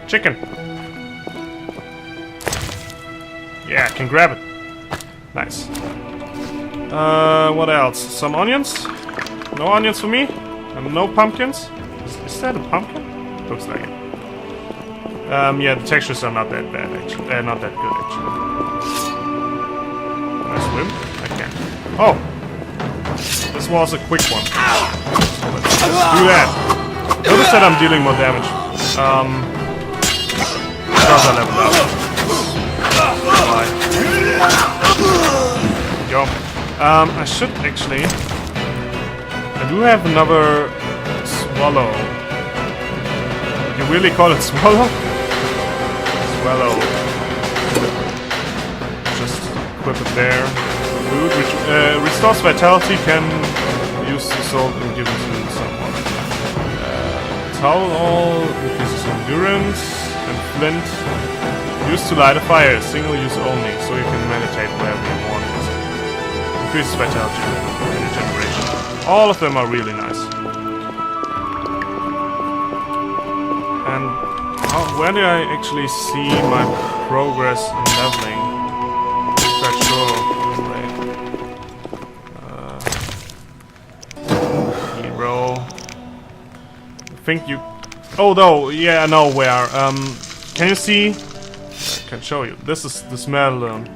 Chicken. Yeah, I can grab it. Nice. What else? Some onions? No onions for me? And no pumpkins? Is that a pumpkin? Looks like it. Yeah, the textures are not that bad actually. Not that good actually. Can I swim? I can't. Oh! This was a quick one. So let's do that. Notice that I'm dealing more damage. Because I leveled up. Go. I should actually... I do have another swallow. You really call it swallow? Swallow. Just equip it there. Food, which restores vitality, can use the salt and give it to someone. Towel increases endurance, and flint used to light a fire, single use only, so you can meditate wherever you want. Increases vitality and regeneration. All of them are really nice. And where do I actually see my progress in leveling? I'm not sure. Hero. I think you... Oh, no, yeah, I know where. Can you see? I can show you. This is the medallion.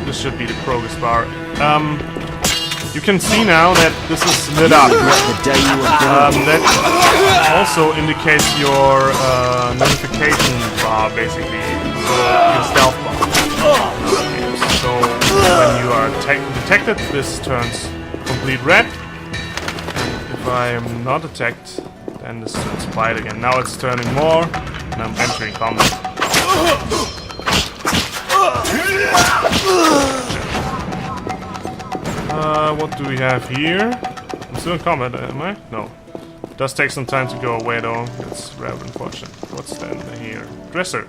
This should be the progress bar. You can see now that this is lit up. That also indicates your notification bar, basically. So your stealth bar. So when you are detected, this turns complete red. If I am not attacked, then this turns white again. Now it's turning more, and I'm entering combat. What do we have here? I'm still in combat, am I? No. It does take some time to go away though. It's rather unfortunate. What's then here? Dresser.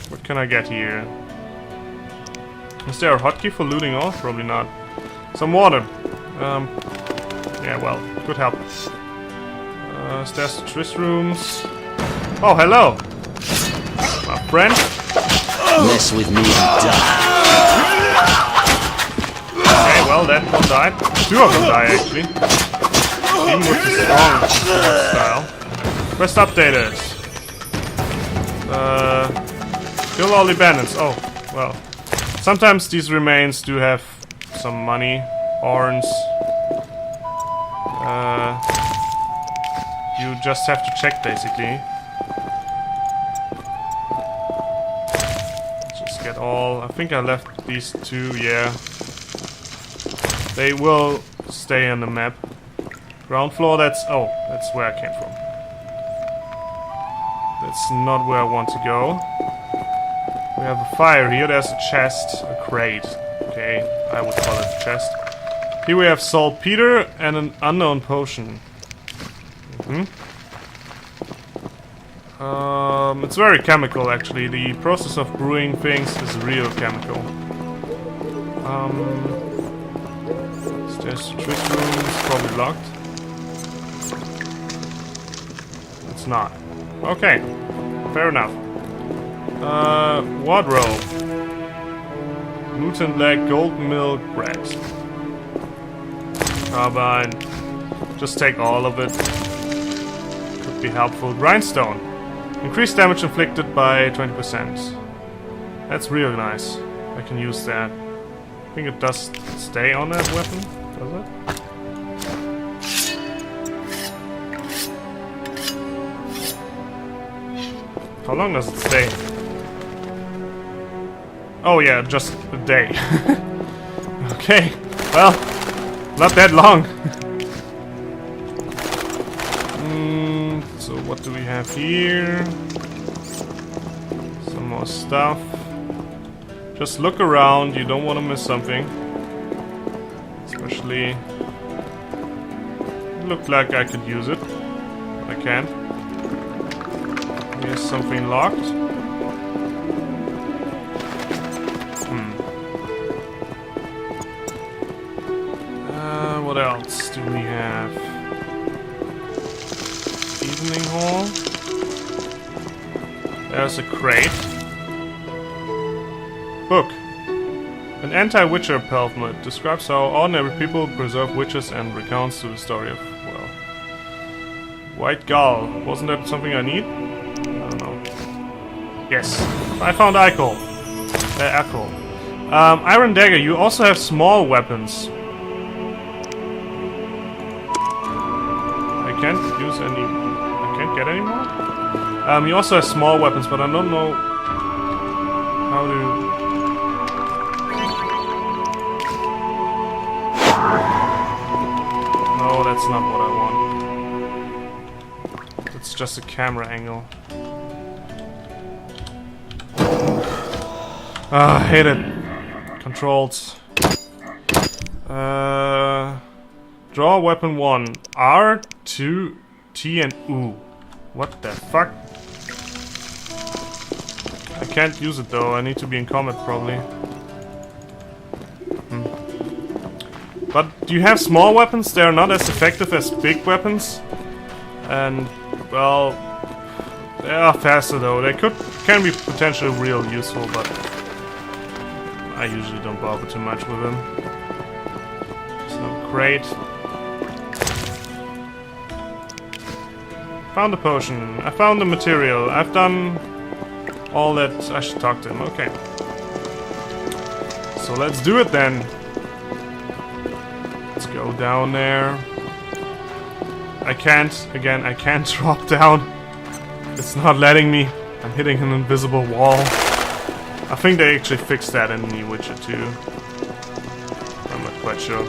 What can I get here? Is there a hotkey for looting all? Probably not. Some water. Yeah, well, could help. Stairs to Triss rooms. Oh, hello! My friend. Mess with me and die. Okay, well, that one died. Two of them died, actually. Even with the strong style. Quest updaters. Kill all the bandits. Oh, well. Sometimes these remains do have some money. Horns. You just have to check, basically. Just get all... I think I left these two, yeah. They will stay on the map. Ground floor, that's... Oh, that's where I came from. That's not where I want to go. We have a fire here, there's a chest, a crate. Okay, I would call it a chest. Here we have saltpeter and an unknown potion. It's very chemical, actually. The process of brewing things is real chemical. Stairs to Triss room is probably locked. It's not. Okay, fair enough. Wardrobe. Gluten leg, gold milk, bread. Carbine. Just take all of it. Could be helpful. Grindstone. Increased damage inflicted by 20%. That's really nice. I can use that. I think it does stay on that weapon. Does it? How long does it stay? Oh yeah, just a day. Okay, well, not that long. So what do we have here? Some more stuff. Just look around, you don't want to miss something. Especially... It looked like I could use it. But I can't. Here's something locked. What else do we have? Evening hall. There's a crate. Book. An anti-witcher pamphlet describes how ordinary people preserve witches and recounts the story of, well... White Gull. Wasn't that something I need? I don't know. Yes. I found Ichor. Iron Dagger, you also have small weapons. I can't use any... I can't get any more? You also have small weapons, but I don't know how to... No, that's not what I want. It's just a camera angle. I hate it. Controls. Draw weapon 1. R, 2, T, and U. What the fuck? I can't use it though. I need to be in combat probably. But do you have small weapons? They are not as effective as big weapons. And, well... They are faster though. They can be potentially real useful, but... I usually don't bother too much with them. There's no crate. Found a potion. I found the material. I've done all that. I should talk to him. Okay. So let's do it then. Let's go down there. I can't drop down. It's not letting me. I'm hitting an invisible wall. I think they actually fixed that in The Witcher 2. I'm not quite sure.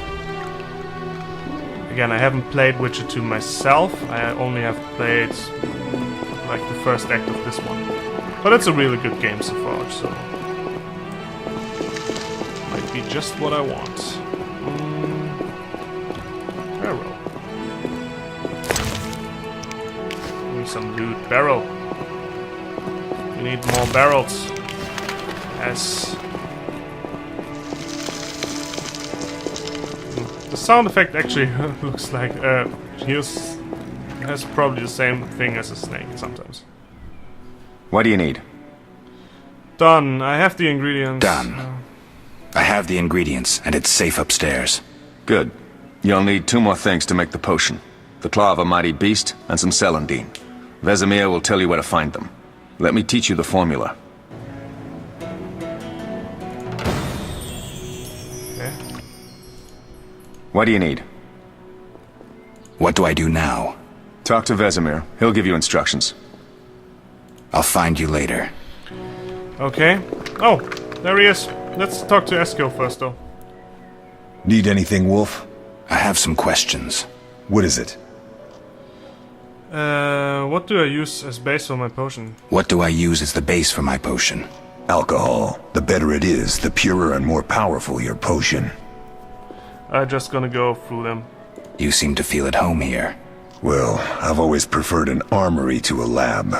Again, I haven't played Witcher 2 myself. I only have played like the first act of this one. But it's a really good game so far, so might be just what I want. Barrel. Give me some loot. Barrel. We need more barrels. Yes. The sound effect actually looks like has probably the same thing as a snake sometimes. What do you need? Done. I have the ingredients. Done. I have the ingredients, and it's safe upstairs. Good. You'll need 2 more things to make the potion. The claw of a mighty beast and some celandine. Vesemir will tell you where to find them. Let me teach you the formula. What do you need? What do I do now? Talk to Vesemir. He'll give you instructions. I'll find you later. Okay. Oh, there he is. Let's talk to Eskil first, though. Need anything, Wolf? I have some questions. What is it? What do I use as base for my potion? What do I use as the base for my potion? Alcohol. The better it is, the purer and more powerful your potion. I'm just gonna go through them. You seem to feel at home here. Well, I've always preferred an armory to a lab.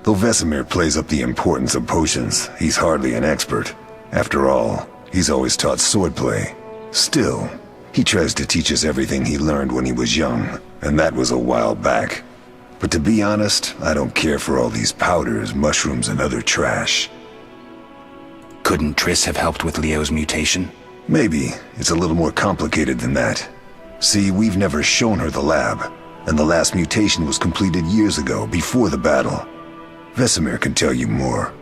Though Vesemir plays up the importance of potions, he's hardly an expert. After all, he's always taught swordplay. Still, he tries to teach us everything he learned when he was young, and that was a while back. But to be honest, I don't care for all these powders, mushrooms, and other trash. Couldn't Triss have helped with Leo's mutation? Maybe. It's a little more complicated than that. See, we've never shown her the lab, and the last mutation was completed years ago, before the battle. Vesemir can tell you more.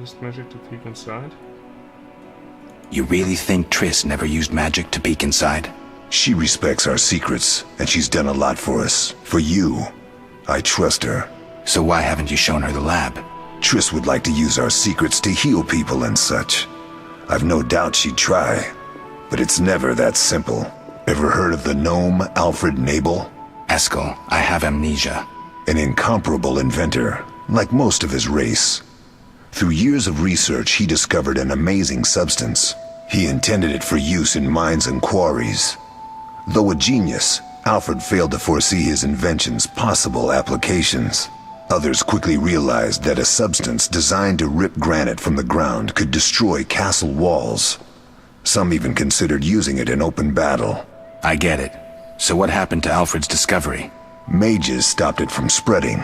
Just magic to peek inside. You really think Triss never used magic to peek inside? She respects our secrets, and she's done a lot for us. For you. I trust her. So why haven't you shown her the lab? Triss would like to use our secrets to heal people and such. I've no doubt she'd try. But it's never that simple. Ever heard of the gnome Alfred Nabel? Eskil, I have amnesia. An incomparable inventor, like most of his race. Through years of research, he discovered an amazing substance. He intended it for use in mines and quarries. Though a genius, Alfred failed to foresee his invention's possible applications. Others quickly realized that a substance designed to rip granite from the ground could destroy castle walls. Some even considered using it in open battle. I get it. So what happened to Alfred's discovery? Mages stopped it from spreading.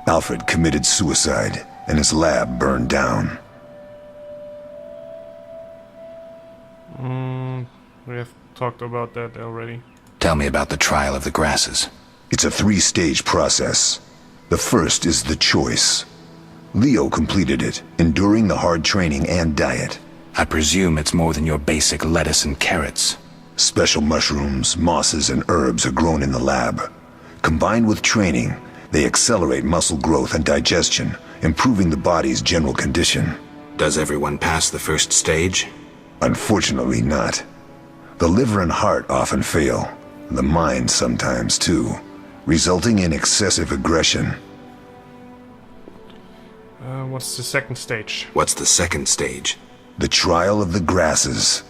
Alfred committed suicide, and his lab burned down. We have talked about that already. Tell me about the trial of the grasses. It's a 3-stage process. The first is the choice. Leo completed it, enduring the hard training and diet. I presume it's more than your basic lettuce and carrots. Special mushrooms, mosses, and herbs are grown in the lab. Combined with training, they accelerate muscle growth and digestion, improving the body's general condition. Does everyone pass the first stage? Unfortunately not. The liver and heart often fail. The mind sometimes too, resulting in excessive aggression. What's the second stage? What's the second stage? The trial of the grasses.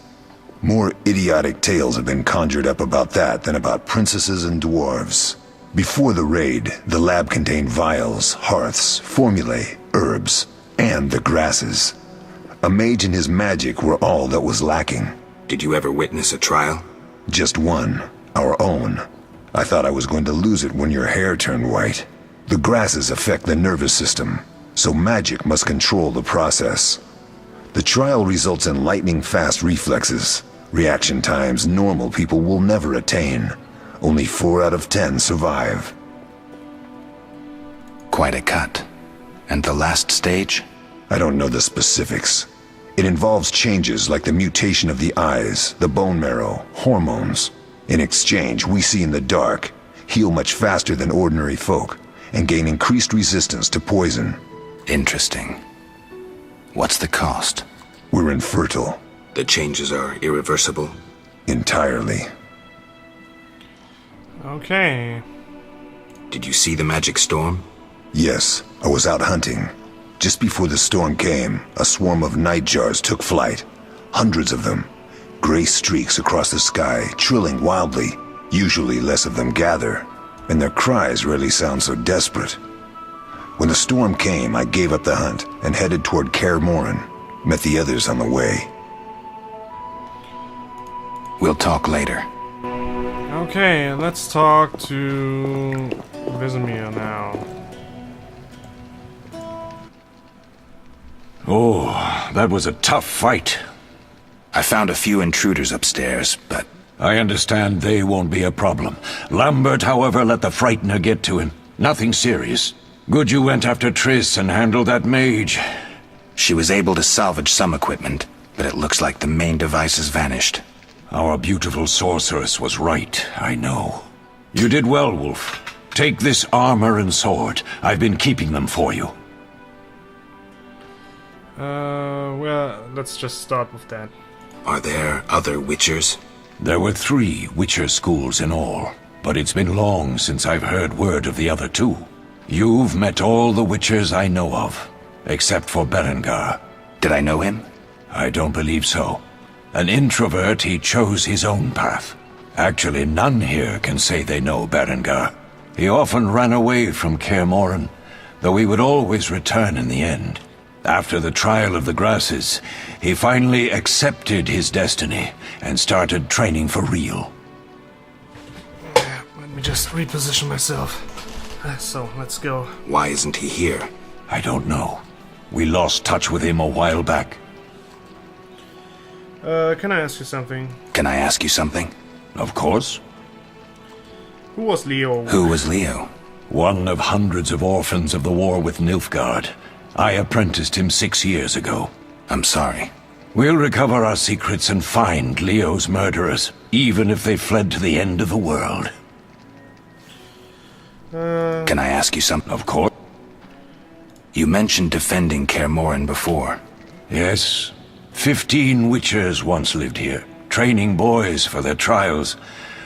More idiotic tales have been conjured up about that than about princesses and dwarves. Before the raid, the lab contained vials, hearths, formulae, herbs, and the grasses. A mage and his magic were all that was lacking. Did you ever witness a trial? Just one, our own. I thought I was going to lose it when your hair turned white. The grasses affect the nervous system, so magic must control the process. The trial results in lightning-fast reflexes, reaction times normal people will never attain. Only 4 out of 10 survive. Quite a cut. And the last stage? I don't know the specifics. It involves changes like the mutation of the eyes, the bone marrow, hormones. In exchange, we see in the dark, heal much faster than ordinary folk, and gain increased resistance to poison. Interesting. What's the cost? We're infertile. The changes are irreversible? Entirely. Okay. Did you see the magic storm? Yes, I was out hunting. Just before the storm came, a swarm of nightjars took flight. Hundreds of them. Gray streaks across the sky, trilling wildly. Usually less of them gather, and their cries rarely sound so desperate. When the storm came, I gave up the hunt and headed toward Kaer Morhen. Met the others on the way. We'll talk later. Okay, let's talk to Vesemir now. Oh, that was a tough fight. I found a few intruders upstairs, but... I understand they won't be a problem. Lambert, however, let the Frightener get to him. Nothing serious. Good you went after Triss and handled that mage. She was able to salvage some equipment, but it looks like the main device has vanished. Our beautiful sorceress was right, I know. You did well, Wolf. Take this armor and sword. I've been keeping them for you. Well, let's just start with that. Are there other Witchers? There were 3 Witcher schools in all, but it's been long since I've heard word of the other 2. You've met all the Witchers I know of, except for Berengar. Did I know him? I don't believe so. An introvert, he chose his own path. Actually, none here can say they know Berengar. He often ran away from Kaer Morhen, though he would always return in the end. After the trial of the grasses, he finally accepted his destiny and started training for real. Let me just reposition myself. So, let's go. Why isn't he here? I don't know. We lost touch with him a while back. Can I ask you something? Can I ask you something? Of course. Who was Leo? Who was Leo? One of hundreds of orphans of the war with Nilfgaard. I apprenticed him 6 years ago. I'm sorry. We'll recover our secrets and find Leo's murderers, even if they fled to the end of the world. Can I ask you something? Of course. You mentioned defending Kaer Morhen before. Yes. 15 Witchers once lived here, training boys for their trials.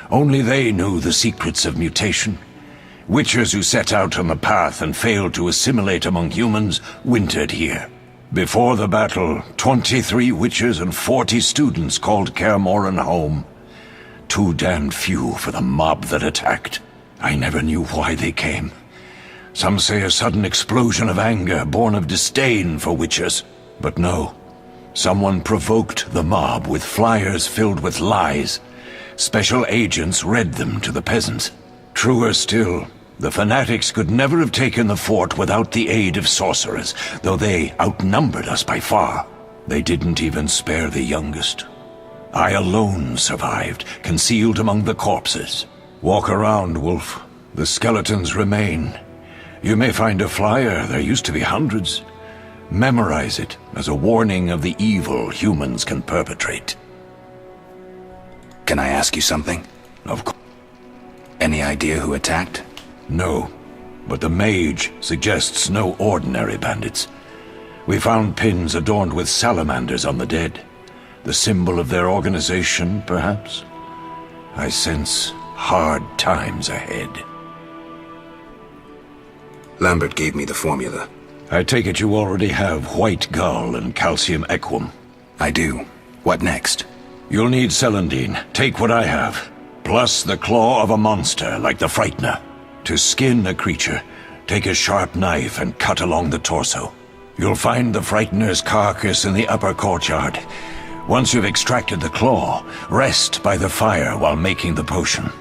Only they knew the secrets of mutation. Witchers who set out on the path and failed to assimilate among humans wintered here. Before the battle, 23 Witchers and 40 students called Kaer Morhen home. Too damned few for the mob that attacked. I never knew why they came. Some say a sudden explosion of anger born of disdain for Witchers. But no, Someone provoked the mob with flyers filled with lies. Special agents read them to the peasants. Truer still, the fanatics could never have taken the fort without the aid of sorcerers, though they outnumbered us by far. They didn't even spare the youngest. I alone survived, concealed among the corpses. Walk around, Wolf. The skeletons remain. You may find a flyer, there used to be hundreds. Memorize it as a warning of the evil humans can perpetrate. Can I ask you something? Of course. Any idea who attacked? No, but the mage suggests no ordinary bandits. We found pins adorned with salamanders on the dead. The symbol of their organization, perhaps? I sense hard times ahead. Lambert gave me the formula. I take it you already have white gull and calcium equum. I do. What next? You'll need celandine. Take what I have. Plus the claw of a monster, like the Frightener. To skin a creature, take a sharp knife and cut along the torso. You'll find the Frightener's carcass in the upper courtyard. Once you've extracted the claw, rest by the fire while making the potion.